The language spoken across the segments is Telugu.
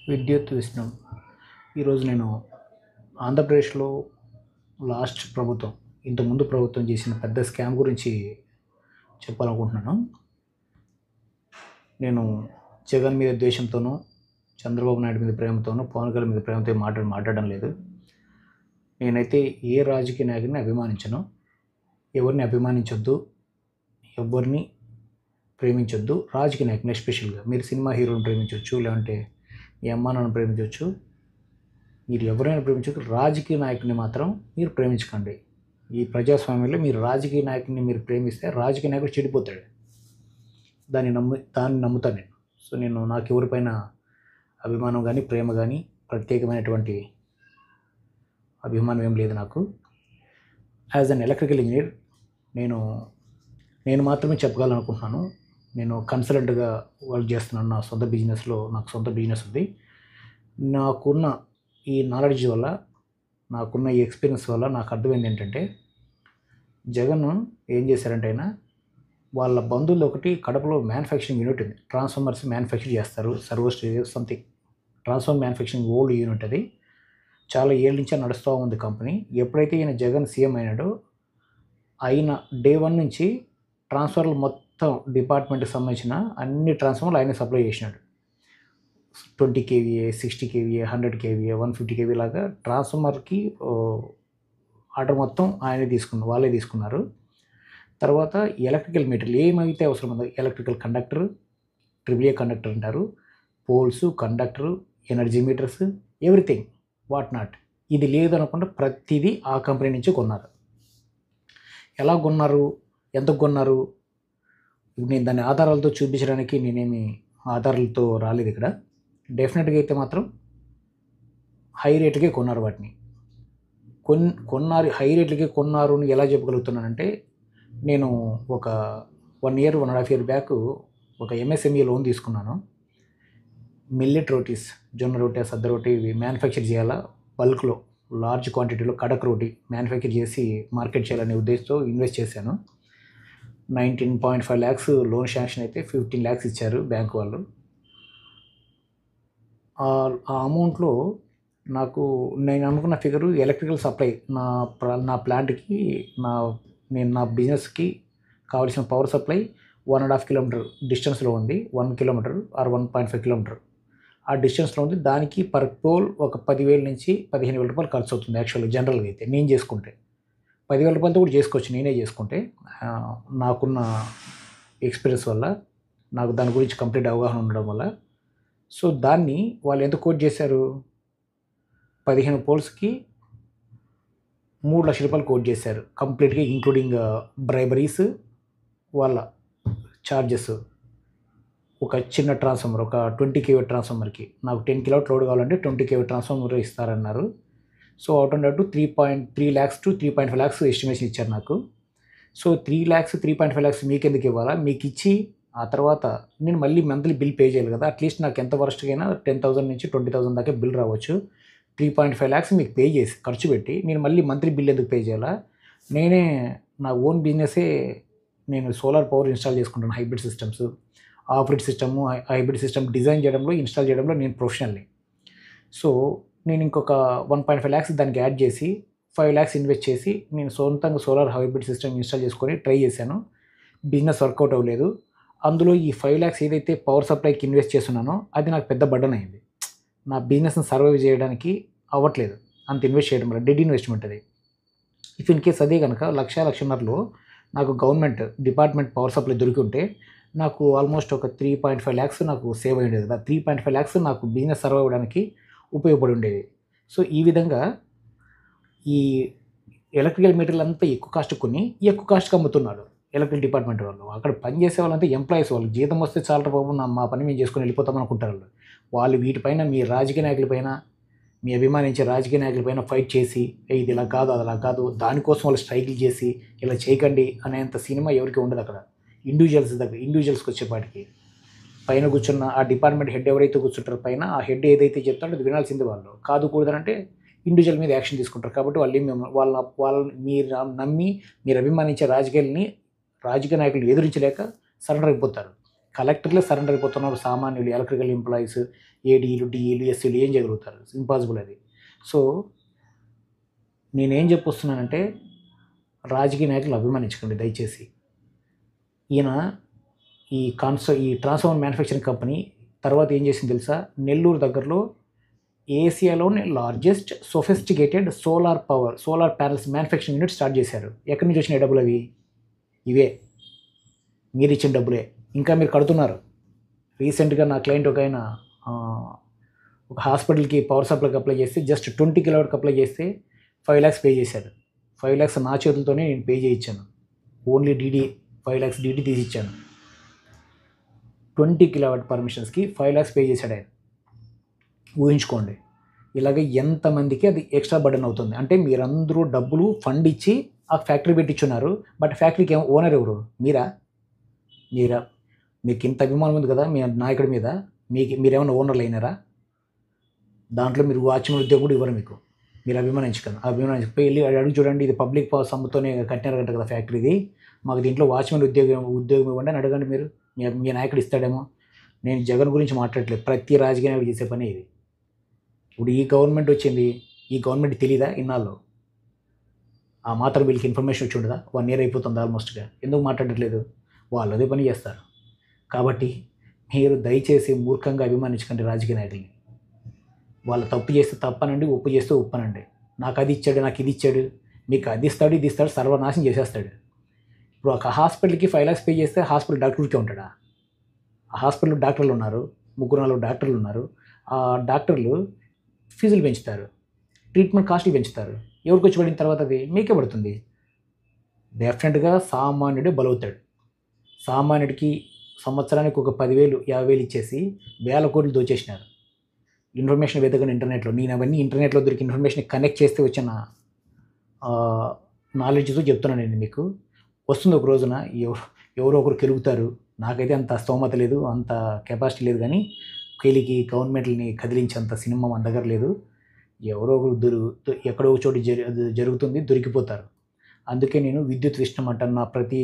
విద్యుత్ విషయం ఈరోజు నేను ఆంధ్రప్రదేశ్లో లాస్ట్ ప్రభుత్వం ఇంతకుముందు ప్రభుత్వం చేసిన పెద్ద స్కామ్ గురించి చెప్పాలనుకుంటున్నాను. నేను జగన్ మీద ద్వేషంతోనూ, చంద్రబాబు నాయుడు మీద ప్రేమతోనూ, పవన్ కళ్యాణ్ మీద ప్రేమతో మాట్లాడడం లేదు. నేనైతే ఏ రాజకీయ నాయకుడిని అభిమానించను, ఎవరిని అభిమానించొద్దు, ఎవరిని ప్రేమించొద్దు. రాజకీయ నాయకుని ఎస్పెషల్గా మీరు సినిమా హీరోని ప్రేమించవచ్చు, లేదంటే మీ అమ్మా నాన్న ప్రేమించవచ్చు, మీరు ఎవరైనా ప్రేమించవచ్చు. రాజకీయ నాయకుడిని మాత్రం మీరు ప్రేమించకండి. ఈ ప్రజాస్వామ్యంలో మీరు రాజకీయ నాయకుడిని మీరు ప్రేమిస్తే రాజకీయ నాయకుడు చెడిపోతాడు. దాన్ని నమ్ముతాను నేను. సో నాకు ఎవరిపైన అభిమానం కానీ, ప్రేమ కానీ, ప్రత్యేకమైనటువంటి అభిమానం ఏం లేదు నాకు. యాజ్ అన్ ఎలక్ట్రికల్ ఇంజనీర్ నేను మాత్రమే చెప్పగలనుకుంటున్నాను. నేను కన్సల్టెంట్గా వర్క్ చేస్తున్నాను. నా సొంత బిజినెస్లో నాకు సొంత బిజినెస్ ఉంది. నాకున్న ఈ నాలెడ్జ్ వల్ల, నాకున్న ఈ ఎక్స్పీరియన్స్ వల్ల నాకు అర్థమైంది ఏంటంటే, జగన్ ఏం చేశారంటే, ఆయన వాళ్ళ బంధువులు ఒకటి కడపలో మ్యానుఫ్యాక్చరింగ్ యూనిట్ ఉంది. ట్రాన్స్ఫార్మర్స్ మ్యానుఫ్యాక్చర్ చేస్తారు. Servos something transformer manufacturing old unit అది. చాలా ఏళ్ళ నుంచే నడుస్తూ ఉంది కంపెనీ. ఎప్పుడైతే ఈయన జగన్ సీఎం అయినాడో, ఆయన డే 1 నుంచి ట్రాన్స్ఫార్మర్లు మొత్తం డిపార్ట్మెంట్కి సంబంధించిన అన్ని ట్రాన్స్ఫార్మర్లు ఆయన సప్లై చేసినాడు. 20 kVA, 60 kVA, 100 kVA, 150 kVA లాగా ట్రాన్స్ఫార్మర్కి ఆర్డర్ మొత్తం వాళ్ళే తీసుకున్నారు. తర్వాత ఎలక్ట్రికల్ మెటీరియల్ ఏమైతే అవసరం ఉందో, ఎలక్ట్రికల్ కండక్టర్, AAA కండక్టర్ అంటారు, poles, conductor, energy meters, everything what not. ఇది లేదనుకుంటే ప్రతిదీ ఆ కంపెనీ నుంచి కొన్నారు. ఎలా కొన్నారు, ఎంత కొన్నారు, నేను దాని ఆధారాలతో చూపించడానికి నేనేమి ఆధారాలతో రాలేదు ఇక్కడ. డెఫినెట్గా అయితే మాత్రం హై రేట్కే కొన్నారు. వాటిని కొన్నారు, హై రేట్లకే కొన్నారు అని ఎలా చెప్పగలుగుతున్నానంటే, నేను ఒక 1 year, 1.5 year బ్యాక్ ఒక MSME లోన్ తీసుకున్నాను. మిల్లెట్ రోటీస్, జొన్న రొట్టె, సద్ద రొట్టె ఇవి మ్యానుఫ్యాక్చర్ చేయాలా, బల్క్లో లార్జ్ క్వాంటిటీలో కడక్ రోటీ మ్యానుఫ్యాక్చర్ చేసి మార్కెట్ చేయాలనే ఉద్దేశంతో ఇన్వెస్ట్ చేశాను. 19.5 lakhs లోన్ శాంక్షన్ అయితే 15 lakhs ఇచ్చారు బ్యాంక్ వాళ్ళు. ఆ అమౌంట్లో నేను అనుకున్న ఫిగరు ఎలక్ట్రికల్ సప్లై నా ప్లాంట్కి, నా బిజినెస్కి కావాల్సిన పవర్ సప్లై 1.5 km డిస్టెన్స్లో ఉంది. 1 km ఆర్ 1.5 km ఆ డిస్టెన్స్లో ఉంది. దానికి పర్ పోల్ ఒక 10,000 నుంచి 15,000 రూపాయలు ఖర్చు అవుతుంది. యాక్చువల్గా జనరల్గా అయితే నేను చేసుకుంటే 10,000 రూపాయలతో కూడా చేసుకోవచ్చు, నేనే చేసుకుంటే. నాకున్న ఎక్స్పీరియన్స్ వల్ల, నాకు దాని గురించి కంప్లీట్ అవగాహన ఉండడం వల్ల. సో దాన్ని వాళ్ళు ఎంత కోట్ చేశారు, 15 పోల్స్కి 3 లక్షల రూపాయలు కోట్ చేశారు కంప్లీట్గా, ఇంక్లూడింగ్ బ్రైబరీస్, వాళ్ళ ఛార్జెస్. ఒక చిన్న ట్రాన్స్ఫార్మర్, ఒక 20 kV ట్రాన్స్ఫార్మర్కి నాకు 10 kW లోడ్ కావాలంటే 20 kV ట్రాన్స్ఫార్మర్ ఇస్తారన్నారు. So out and 3.3 lakhs to 3.5 lakhs estimation ఇచ్చారు నాకు. సో 3 lakhs, 3.5 lakhs మీకు ఎందుకు ఇవ్వాలా, మీకు ఇచ్చి ఆ తర్వాత నేను మళ్ళీ మంత్లీ బిల్ పే చేయాలి కదా. అట్లీస్ట్ నాకు ఎంత వరస్ట్గా 10,000 నుంచి 20,000 దాకా బిల్ రావచ్చు. 3.5 lakhs మీకు పే చేసి ఖర్చు పెట్టి నేను మళ్ళీ మంత్లీ బిల్ ఎందుకు పే చేయాలా. నేనే నా ఓన్ బిజినెసే, నేను సోలార్ పవర్ ఇన్స్టాల్ చేసుకుంటాను. Hybrid systems, operate system, hybrid system design చేయడంలో, ఇన్స్టాల్ చేయడంలో నేను ప్రొఫెషనల్ని. సో నేను ఇంకొక 1.5 lakhs దానికి యాడ్ చేసి 5 lakhs ఇన్వెస్ట్ చేసి నేను సొంతంగా సోలార్ హైబ్రిడ్ సిస్టమ్ ఇన్స్టాల్ చేసుకొని ట్రై చేశాను. బిజినెస్ వర్కౌట్ అవ్వలేదు. అందులో ఈ 5 lakhs ఏదైతే పవర్ సప్లైకి ఇన్వెస్ట్ చేస్తున్నానో అది నాకు పెద్ద బర్డన్ అయింది. నా బిజినెస్ని సర్వైవ్ చేయడానికి అవ్వట్లేదు అంత ఇన్వెస్ట్ చేయడం వల్ల. డెడ్ ఇన్వెస్ట్మెంట్ అది. ఇఫ్ ఇన్ కేస్ అదే కనుక 1,00,000 నాకు గవర్నమెంట్ డిపార్ట్మెంట్ పవర్ సప్లై దొరికి ఉంటే నాకు ఆల్మోస్ట్ ఒక 3.5 lakhs నాకు సేవ్ అయ్యి ఉండేది. 3.5 lakhs నాకు బిజినెస్ సర్వైవ్ అవ్వడానికి ఉపయోగపడి ఉండేది. సో ఈ విధంగా ఈ ఎలక్ట్రికల్ మెటీరియల్ అంతా ఎక్కువ కాస్ట్ కొని ఎక్కువ కాస్ట్కి అమ్ముతున్నాడు ఎలక్ట్రికల్ డిపార్ట్మెంట్ వాళ్ళు. అక్కడ పనిచేసే వాళ్ళంతా ఎంప్లాయీస్, వాళ్ళు జీతం వస్తే చాలా బాబు మా పని మేము చేసుకొని వెళ్ళిపోతాం అనుకుంటారు వాళ్ళు. వీటిపైన మీ రాజకీయ నాయకులపైన, మీ అభిమానించే రాజకీయ నాయకులపైన ఫైట్ చేసి, ఇది ఇలా కాదు, అది అలా కాదు, దానికోసం వాళ్ళు స్ట్రైకులు చేసి ఇలా చేయకండి అనేంత సినిమా ఎవరికి ఉండదు అక్కడ. ఇండివిజువల్స్కి వచ్చేపాటికి పైన కూర్చున్న ఆ డిపార్ట్మెంట్ హెడ్ ఎవరైతే కూర్చుంటారో పైన, ఆ హెడ్ ఏదైతే చెప్తాడో అది వినాల్సింది వాళ్ళు. కాదు కూడదంటే ఇండివిజువల్ మీద యాక్షన్ తీసుకుంటారు. కాబట్టి వాళ్ళు మీరు నమ్మి మీరు అభిమానించే రాజకీయ నాయకులు ఎదురించలేక సరెండర్ అయిపోతారు. కలెక్టర్లే సరెండర్ అయిపోతున్నారు. సామాన్యులు, ఎలక్ట్రికల్ ఎంప్లాయీస్, ఏడీలు, డిఈలు, ఎస్సీలు ఏం చేయగలుగుతారు? ఇంపాసిబుల్ అది. సో నేనేం చెప్పొస్తున్నానంటే, రాజకీయ నాయకులను అభిమానించకండి దయచేసి. ఈయన ఈ ట్రాన్స్ఫార్మర్ మ్యానుఫ్యాక్చరింగ్ కంపెనీ తర్వాత ఏం చేసింది తెలుసా? నెల్లూరు దగ్గరలో ఏసియాలోనే largest sophisticated solar panels manufacturing unit start చేశారు. ఎక్కడి నుంచి వచ్చిన డబ్బులు అవి? ఇవే మీరు ఇచ్చిన డబ్బులే, ఇంకా మీరు కడుతున్నారు. రీసెంట్గా నా క్లయింట్ ఒక హాస్పిటల్కి పవర్ సప్లైకి అప్లై చేస్తే జస్ట్ 20 కిలోవాట్కి అప్లై చేస్తే 5 lakhs పే చేశాడు. 5 lakhs నా చేతులతోనే నేను పే చేయించాను. ఓన్లీ డీడీ 5 lakhs డీడీ తీసి ఇచ్చాను. 20 కిలోవాట్ పర్మిషన్స్కి 5 lakhs పే చేశాడు ఆయన. ఊహించుకోండి. ఇలాగ ఎంతమందికి అది ఎక్స్ట్రా బర్డెన్ అవుతుంది. అంటే మీరందరూ డబ్బులు ఫండ్ ఇచ్చి ఆ ఫ్యాక్టరీ పెట్టించున్నారు. బట్ ఫ్యాక్టరీకి ఓనర్ ఎవరు? మీరా? మీకు ఇంత అభిమానం ఉంది కదా మీ నాయకుడి మీద, మీరేమైనా ఓనర్లు అయినారా? దాంట్లో మీరు వాచ్మెన్ ఉద్యోగం కూడా ఇవ్వరు మీకు. మీరు అభిమానించకపోయి వెళ్ళి అడుగు చూడండి, ఇది పబ్లిక్ సొమ్ముతోనే కట్టినారంట కదా ఫ్యాక్టరీది, మాకు దీంట్లో వాచ్మెన్ ఉద్యోగం ఇవ్వండి అని అడగండి మీరు. మీ నాయకుడు ఇస్తాడేమో. నేను జగన్ గురించి మాట్లాడట్లేదు, ప్రతి రాజకీయ నాయకుడు చేసే పని ఇది. ఇప్పుడు ఈ గవర్నమెంట్ వచ్చింది, ఈ గవర్నమెంట్ తెలీదా ఇన్నాళ్ళు? ఆ మాత్రం వీళ్ళకి ఇన్ఫర్మేషన్ వచ్చి ఉండదా? 1 year అయిపోతుంది ఆల్మోస్ట్గా. ఎందుకు మాట్లాడట్లేదు? వాళ్ళు అదే పని చేస్తారు. కాబట్టి మీరు దయచేసి మూర్ఖంగా అభిమానించకండి రాజకీయ నాయకుల్ని. వాళ్ళు తప్పు చేస్తే తప్పనండి, ఒప్పు చేస్తే ఒప్పనండి. నాకు అది ఇచ్చాడు, నాకు ఇది ఇచ్చాడు, మీకు అది ఇస్తాడు, ఇది ఇస్తాడు, సర్వనాశనం చేసేస్తాడు. ఇప్పుడు ఒక హాస్పిటల్కి 5 lakhs పే చేస్తే హాస్పిటల్ డాక్టర్కే ఉంటాడా? ఆ హాస్పిటల్లో డాక్టర్లు ఉన్నారు, 3-4 డాక్టర్లు ఉన్నారు. ఆ డాక్టర్లు ఫీజులు పెంచుతారు, ట్రీట్మెంట్ కాస్ట్లు పెంచుతారు. ఎవరికి వచ్చి పడిన తర్వాత అది మీకే పడుతుంది. డెఫినెట్గా సామాన్యుడే బలవుతాడు. సామాన్యుడికి సంవత్సరానికి ఒక 10,000, 50,000 ఇచ్చేసి 1,000 కోట్లు దోచేసినారు. ఇన్ఫర్మేషన్ వెతకండి ఇంటర్నెట్లో. నేను అవన్నీ ఇంటర్నెట్లో దొరికి ఇన్ఫర్మేషన్ కనెక్ట్ చేస్తే వచ్చిన నాలెడ్జ్తో చెప్తున్నాను నేను మీకు. వస్తుంది ఒక రోజున, ఎవరో ఒకరు కెలుగుతారు. నాకైతే అంత స్తోమత లేదు, అంత కెపాసిటీ లేదు, కానీ కేలికి గవర్నమెంట్ని కదిలించేంత సినిమా మన దగ్గర లేదు. ఎవరో ఒకరు ఎక్కడో ఒక చోటు జరుగుతుంది, దొరికిపోతారు. అందుకే నేను విద్యుత్ విషయం అంటాను. నా ప్రతి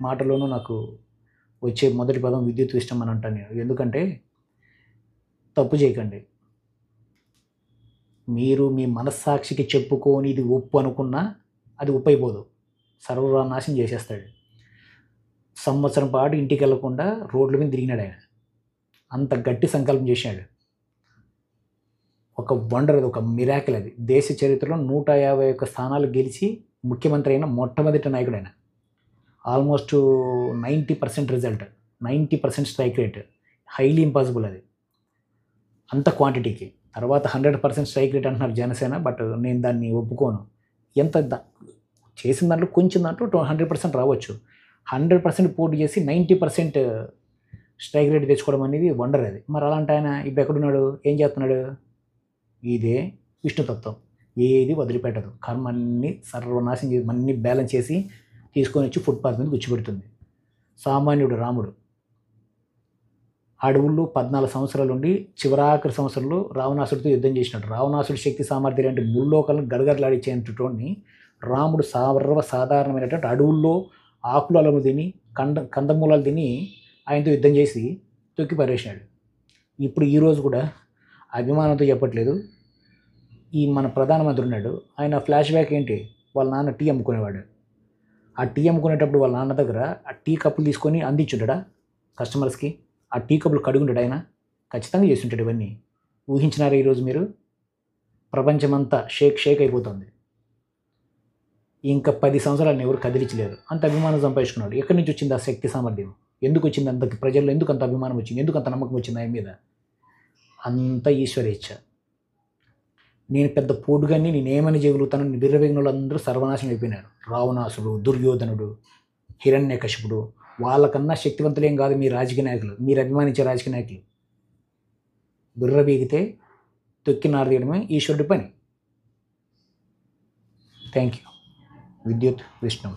మాటలోనూ నాకు వచ్చే మొదటి పదం విద్యుత్ విషయం అని అంటాను నేను. ఎందుకంటే తప్పు చేయకండి. మీరు మీ మనస్సాక్షికి చెప్పుకొని ఇది ఒప్పు అనుకున్నా అది ఒప్పు అయిపోదు, సర్వనాశనం చేసేస్తాడు. సంవత్సరం పాటు ఇంటికి వెళ్లకుండా రోడ్ల మీద తిరిగినాడు ఆయన. అంత గట్టి సంకల్పం చేశాడు. ఒక వండర్, అది ఒక మిరాకిల్. అది దేశ చరిత్రలో 151 స్థానాలు గెలిచి ముఖ్యమంత్రి అయిన మొట్టమొదటి నాయకుడు ఆయన. Almost 90% result, 90% strike rate, highly impossible అది అంత క్వాంటిటీకి. తర్వాత 100% స్ట్రైక్ రేట్ అంటున్నారు జనసేన, బట్ నేను దాన్ని ఒప్పుకోను. ఎంత చేసిన దాంట్లో కొంచెం దాంట్లో 100% రావచ్చు. 100% పోటీ చేసి 90% స్ట్రైక్ రేట్ తెచ్చుకోవడం అనేది వండర్ అది. మరి అలాంటి ఆయన ఇప్పుడు ఎక్కడున్నాడు, ఏం చేస్తున్నాడు? ఇదే విష్ణుతత్వం, ఏది వదిలిపెట్టదు. కర్మ అన్నీ సర్వనాశనం చేసి అన్నీ బ్యాలెన్స్ చేసి తీసుకొని వచ్చి ఫుట్పాత్ మీద కూర్చోబెడుతుంది. సామాన్యుడు రాముడు అడవుల్లో 14 సంవత్సరాలు ఉండి చివరాఖరి సంవత్సరంలో రావణాసుడితో యుద్ధం చేసినాడు. రావణాసుడి శక్తి సామర్థ్యాలు అంటే ముల్లోకాలను గడగడలాడించేటటువంటి రాముడు సాధారణమైనటువంటి అడవుల్లో ఆకులు అలము తిని కందమూలాలు తిని ఆయనతో యుద్ధం చేసి తొక్కి పారేసినాడు. ఇప్పుడు ఈరోజు కూడా అభిమానంతో చెప్పట్లేదు. మన ప్రధానమంత్రి ఉన్నాడు, ఆయన ఫ్లాష్ బ్యాక్ ఏంటి? వాళ్ళ నాన్న టీ అమ్ముకునేవాడు. ఆ టీ అమ్ముకునేటప్పుడు వాళ్ళ నాన్న దగ్గర ఆ టీ కప్పులు తీసుకొని అందించుంటాడా కస్టమర్స్కి? ఆ టీ కప్పులు కడుగుంటాడు ఆయన? ఖచ్చితంగా చేస్తుంటాడు. ఇవన్నీ ఊహించినారా ఈరోజు మీరు? ప్రపంచమంతా షేక్ అయిపోతుంది. ఇంకా 10 సంవత్సరాలను ఎవరు కదిలించలేరు. అంత అభిమానం సంపాదించుకున్నాడు. ఎక్కడి నుంచి వచ్చింది ఆ శక్తి సామర్థ్యం? ఎందుకు వచ్చింది? అంత ప్రజల్లో ఎందుకు అంత అభిమానం వచ్చింది? ఎందుకు అంత నమ్మకం వచ్చింది ఆయన మీద? అంత ఈశ్వరేచ్ఛ. నేను పెద్ద పోటుగాన్ని, నేనేమని చేయగలుగుతానని విర్రవేగిన అందరూ సర్వనాశనం అయిపోయినారు. రావణాసుడు, దుర్యోధనుడు, హిరణ్యకశిపుడు, వాళ్ళకన్నా శక్తివంతులేం కాదు మీ రాజకీయ నాయకులు, మీరు అభిమానించే రాజకీయ నాయకులు. విర్రవేగితే తొక్కి నారదీయడమే ఈశ్వరుడి పని. Thank you. విద్యుత్ విష్ణు.